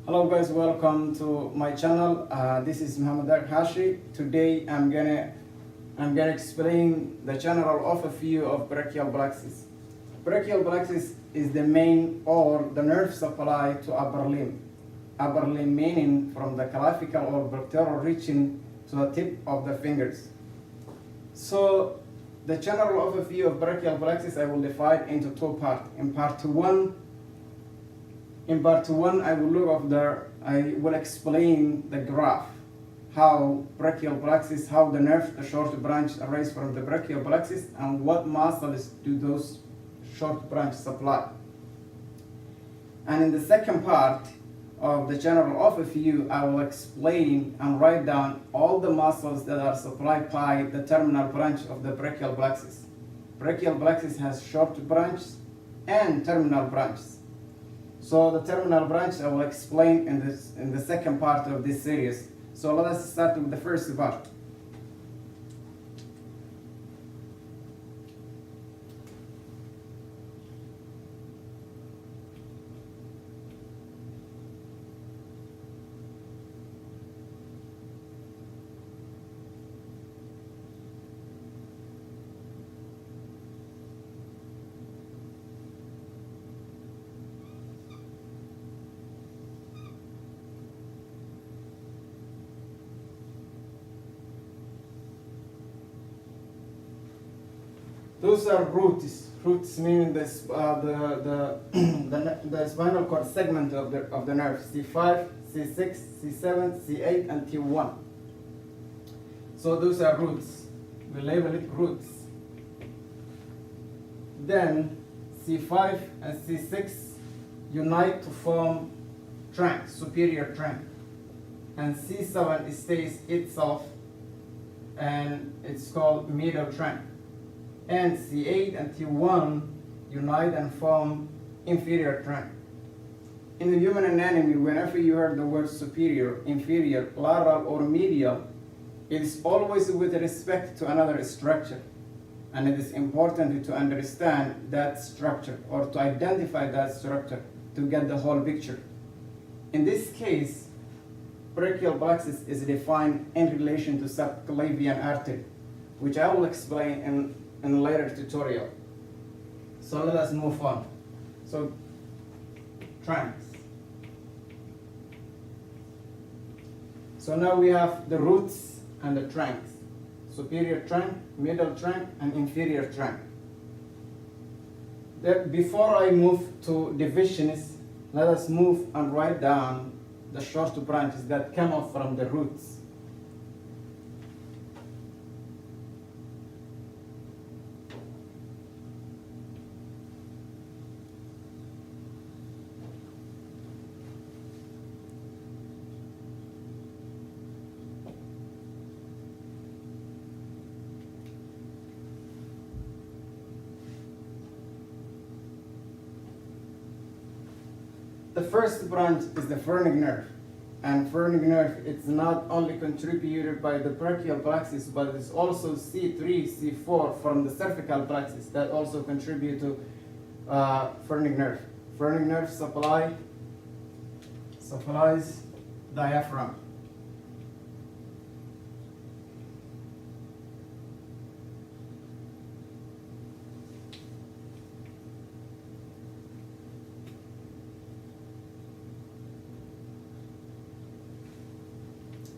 Hello guys, welcome to my channel. This is Hashi. Today I'm gonna explain the general overview of brachial plexus. Brachial plexus is the main or the nerve supply to upper limb. Upper limb meaning from the clavicle or pectoral reaching to the tip of the fingers. So the general overview of brachial plexus I will divide into two parts. In part one, I will explain the graph, how brachial plexus, how the nerve, the short branch arises from the brachial plexus, and what muscles do those short branches supply. And in the second part of the general overview, I will explain and write down all the muscles that are supplied by the terminal branch of the brachial plexus. Brachial plexus has short branches and terminal branches. So the terminal branch I will explain in the second part of this series. So let us start with the first part. Those are roots. Roots meaning the spinal cord segment of the nerve. C5, C6, C7, C8, and T1. So those are roots. We label it roots. Then C5 and C6 unite to form trunk, superior trunk. And C7 stays itself, and it's called middle trunk. And C8 and T1 unite and form inferior trunk. In the human anatomy, whenever you heard the word superior, inferior, lateral, or medial, it is always with respect to another structure. And it is important to understand that structure or to identify that structure to get the whole picture. In this case, brachial plexus is defined in relation to subclavian artery, which I will explain in a later tutorial. So let us move on. So trunks. So now we have the roots and the trunks. Superior trunk, middle trunk, and inferior trunk. Before I move to divisions, let us move and write down the short branches that come off from the roots. The first branch is the phrenic nerve, and phrenic nerve it's not only contributed by the brachial plexus, but it's also C3, C4 from the cervical plexus that also contribute to phrenic nerve. Phrenic nerve supplies diaphragm.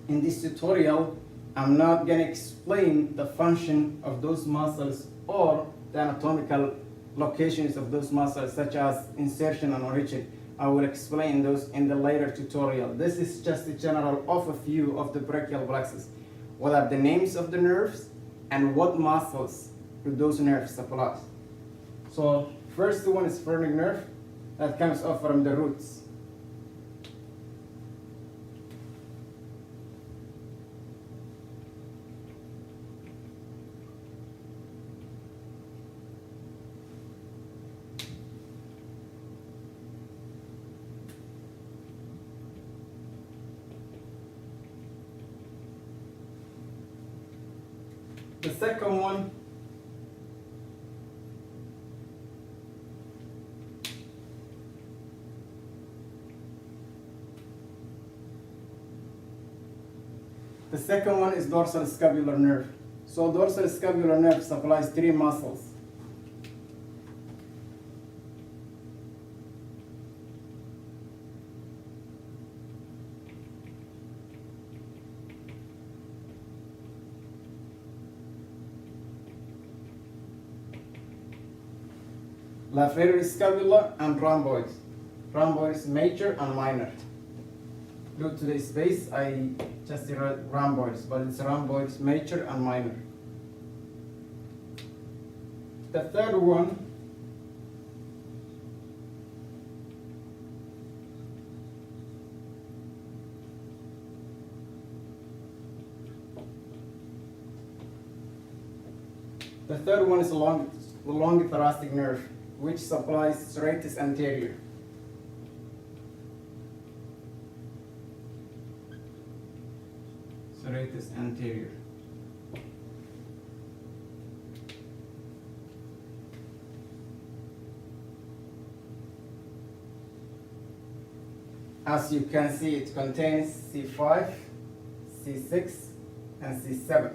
In this tutorial, I'm not going to explain the function of those muscles or the anatomical locations of those muscles, such as insertion and origin. I will explain those in the later tutorial. This is just a general overview of the brachial plexus. What are the names of the nerves and what muscles do those nerves supply? So first one is phrenic nerve that comes off from the roots. The second one The second one is dorsal scapular nerve. So dorsal scapular nerve supplies three muscles. Lateral scapula and rhomboids. Rhomboids major and minor. Due to the space, I just wrote rhomboids, but it's rhomboids major and minor. The third one is the long thoracic nerve, which supplies serratus anterior. Serratus anterior. As you can see, it contains C5, C6, and C7.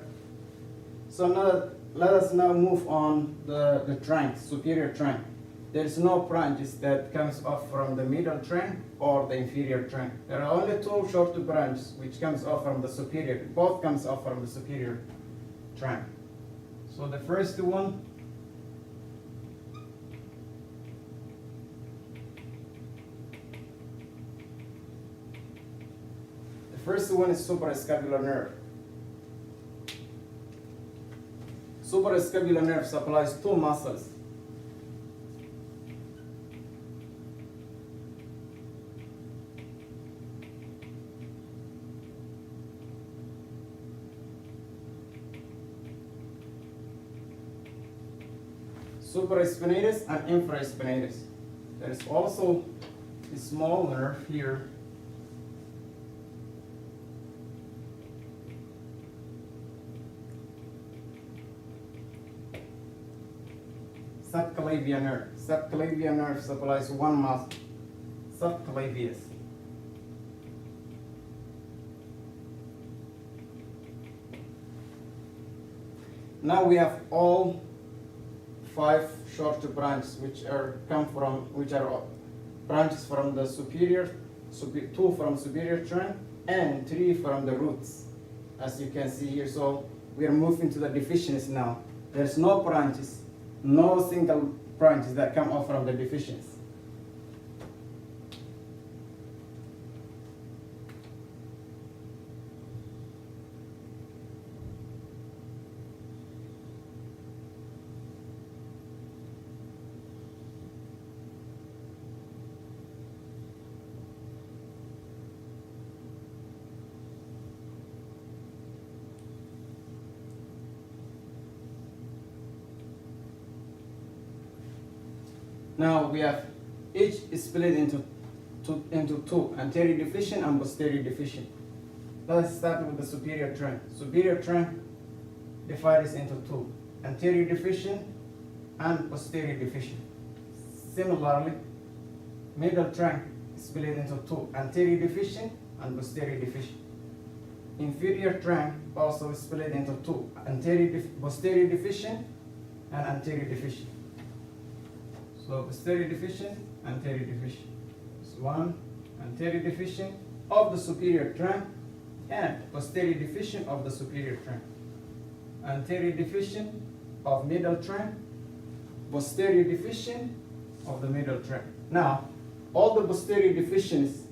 So now let us now move on the trunk, superior trunk. There is no branches that comes off from the middle trunk or the inferior trunk. There are only two short branches which comes off from the superior. Both comes off from the superior trunk. So the first one is suprascapular nerve. Suprascapular nerve supplies two muscles. Supraspinatus and infraspinatus. There is also a small nerve here. Subclavian nerve. Subclavian nerve supplies one muscle, subclavius. Now we have all 5 short branches which are branches from the superior, 2 from superior trunk and 3 from the roots, as you can see here. So we are moving to the deficiency now. There's no branches, no single branches that come off from the deficiency. Now we have each split into two, anterior deficient and posterior deficient. Let's start with the superior trunk. Superior trunk divides into 2, anterior deficient and posterior deficient. Similarly, middle trunk is split into 2, anterior deficient and posterior deficient. Inferior trunk also is split into 2, posterior deficient and anterior deficient. So posterior deficient, anterior deficient. So 1 anterior deficient of the superior trunk and posterior deficient of the superior trunk. Anterior deficient of middle trunk, posterior deficient of the middle trunk. Now, all the posterior deficients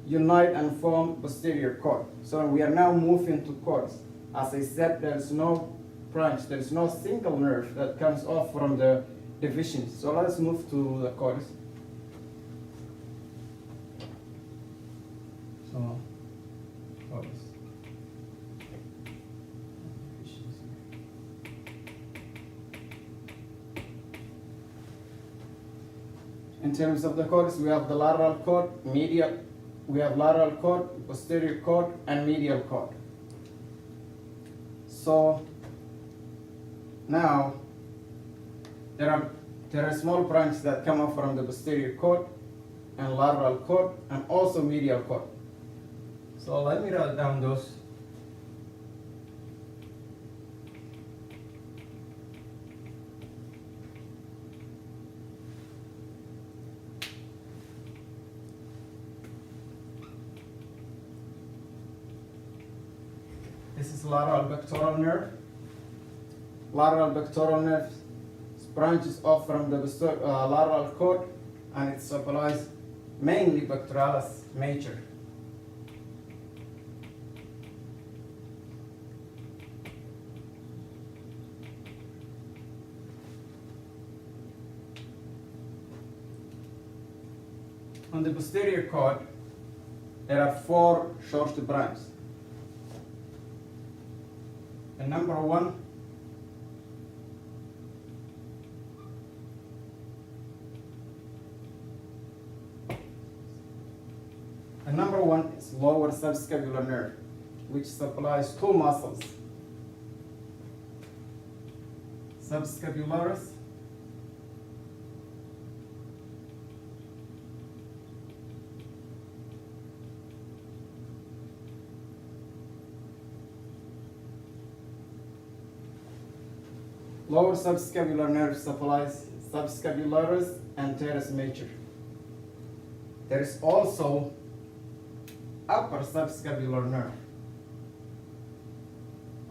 unite and form posterior cord. So we are now moving to cords. As I said, there is no branch, there is no single nerve that comes off from the deficiency. So let's move to the cords. So cords. In terms of the cords, we have the lateral cord, medial. We have lateral cord, posterior cord, and medial cord. So now there are small branches that come up from the posterior cord and lateral cord and also medial cord. So let me write down those This is lateral pectoral nerve. Lateral pectoral nerve branches off from the lateral cord, and it supplies mainly pectoralis major. On the posterior cord, there are 4 short branches. And number 1 is lower subscapular nerve, which supplies 2 muscles, subscapularis lower subscapular nerve supplies subscapularis and teres major. There is also upper subscapular nerve.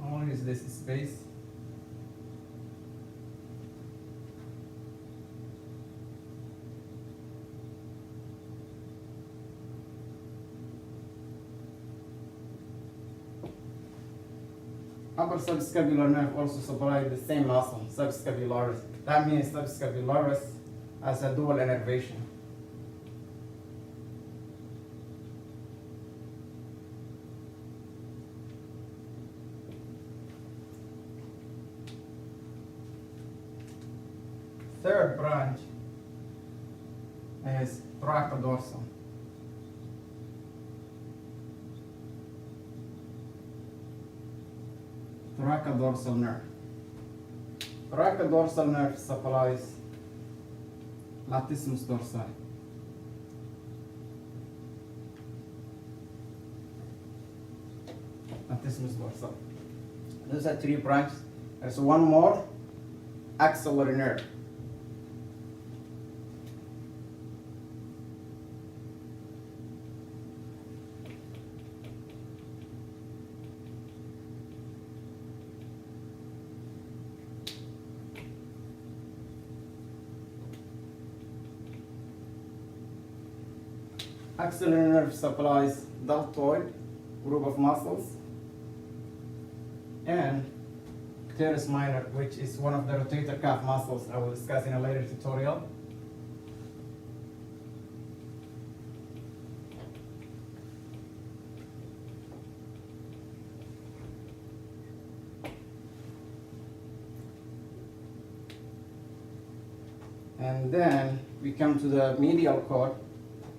Only is this space. Upper subscapular nerve also supplies the same muscle, subscapularis. That means subscapularis has a dual innervation. Third branch is thoracodorsal. Thoracodorsal nerve. Thoracodorsal nerve supplies latissimus dorsi. Latissimus dorsi. Those are 3 branches. There's one more, axillary nerve. Axillary nerve supplies deltoid group of muscles and teres minor, which is one of the rotator cuff muscles I will discuss in a later tutorial. And then we come to the medial cord.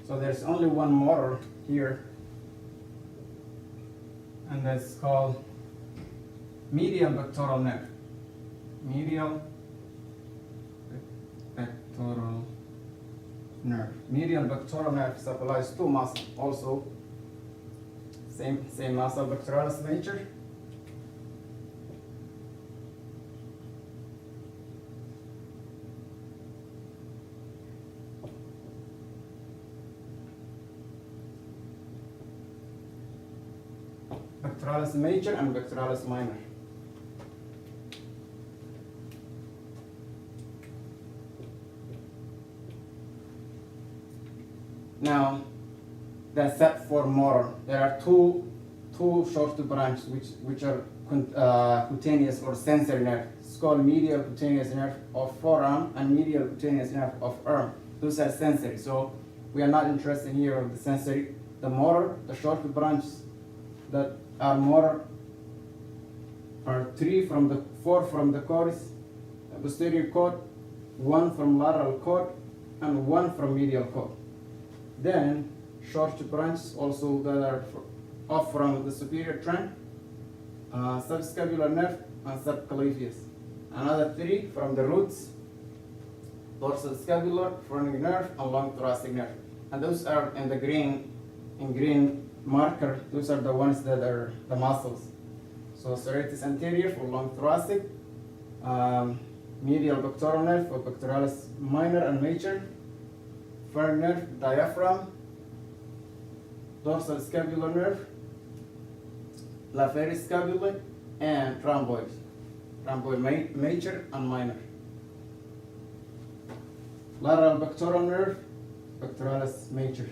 So there's only one motor here, and that's called medial pectoral nerve. Medial pectoral nerve. Medial pectoral nerve supplies 2 muscles, also same muscle, pectoralis major. Pectoralis major and pectoralis minor. Now, the set for motor. There are two short branches which are cutaneous or sensory nerve. It's called medial cutaneous nerve of forearm and medial cutaneous nerve of arm. Those are sensory. So we are not interested here of the sensory. The motor, the short branches that are motor are 4 from the chorus, posterior cord, 1 from lateral cord, and 1 from medial cord. Then short branches also that are off from the superior trunk, subscapular nerve and subclavius. Another 3 from the roots, dorsal scapular, phrenic nerve, and long thoracic nerve. And those are in the green marker. Those are the ones that are the muscles. So serratus anterior for long thoracic, medial pectoral nerve for pectoralis minor and major, phrenic nerve, diaphragm, dorsal scapular nerve, lateral and rhomboid. Rhomboid major and minor. Lateral pectoral nerve, pectoralis major.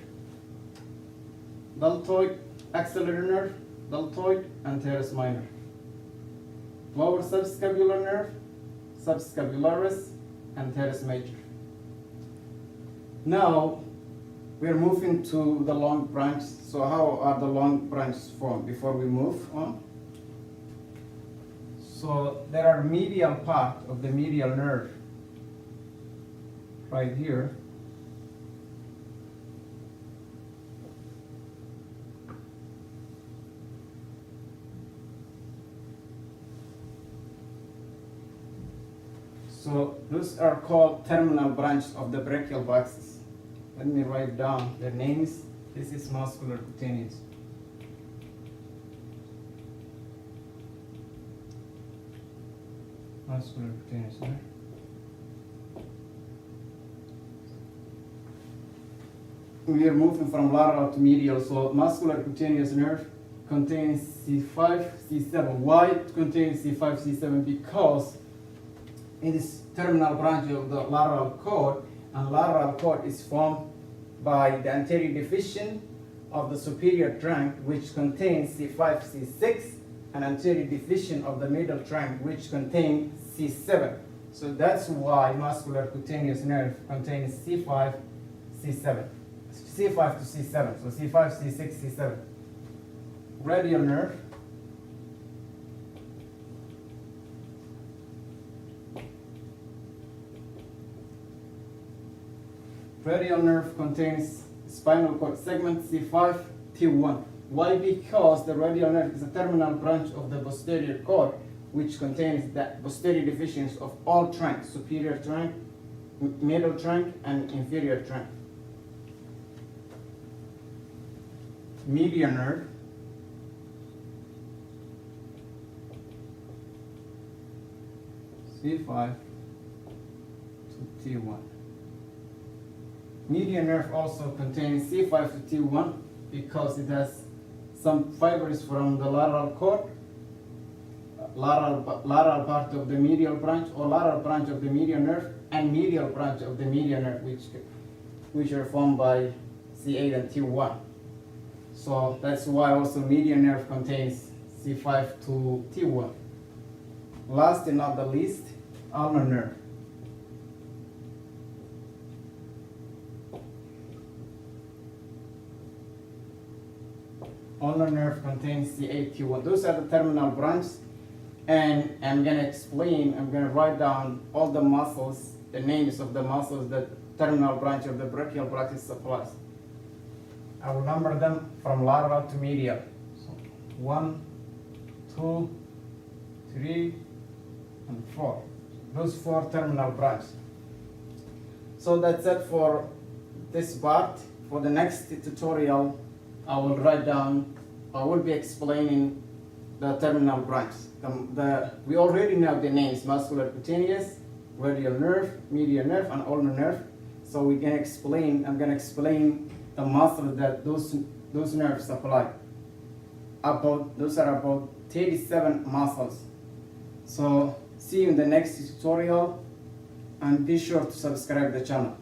Deltoid axillary nerve, deltoid and teres minor. Lower subscapular nerve, subscapularis and teres major. Now we're moving to the long branch. So how are the long branches formed before we move on? So there are medial part of the medial nerve right here. So those are called terminal branch of the brachial plexus. Let me write down their names. This is muscular cutaneous. Muscular cutaneous nerve. We are moving from lateral to medial. So muscular cutaneous nerve contains C5, C7. Why it contains C5, C7? Because it is terminal branch of the lateral cord, and lateral cord is formed by the anterior division of the superior trunk, which contains C5, C6, and anterior division of the middle trunk, which contains C7. So that's why muscular cutaneous nerve contains C5, C7. C5 to C7. So C5, C6, C7. Radial nerve. Radial nerve contains spinal cord segment C5, T1. Why? Because the radial nerve is a terminal branch of the posterior cord, which contains the posterior divisions of all trunks: superior trunk, middle trunk, and inferior trunk. Medial nerve. C5 to T1. Median nerve also contains C5 to T1 because it has some fibers from the lateral cord, lateral part of the medial branch, or lateral branch of the median nerve, and medial branch of the median nerve, which are formed by C8 and T1. So that's why also median nerve contains C5 to T1. Last and not the least, ulnar nerve. Ulnar nerve contains C8, T1. Those are the terminal branches, and I'm going to write down all the muscles, the names of the muscles that terminal branch of the brachial plexus supplies. I will number them from lateral to medial. So 1, 2, 3, and 4. Those 4 terminal branches. So that's it for this part. For the next tutorial, I will be explaining the terminal branches. We already know the names: muscular cutaneous, radial nerve, medial nerve, and ulnar nerve. So I'm going to explain the muscles that those nerves supply. Those are about 37 muscles. So see you in the next tutorial, and be sure to subscribe the channel.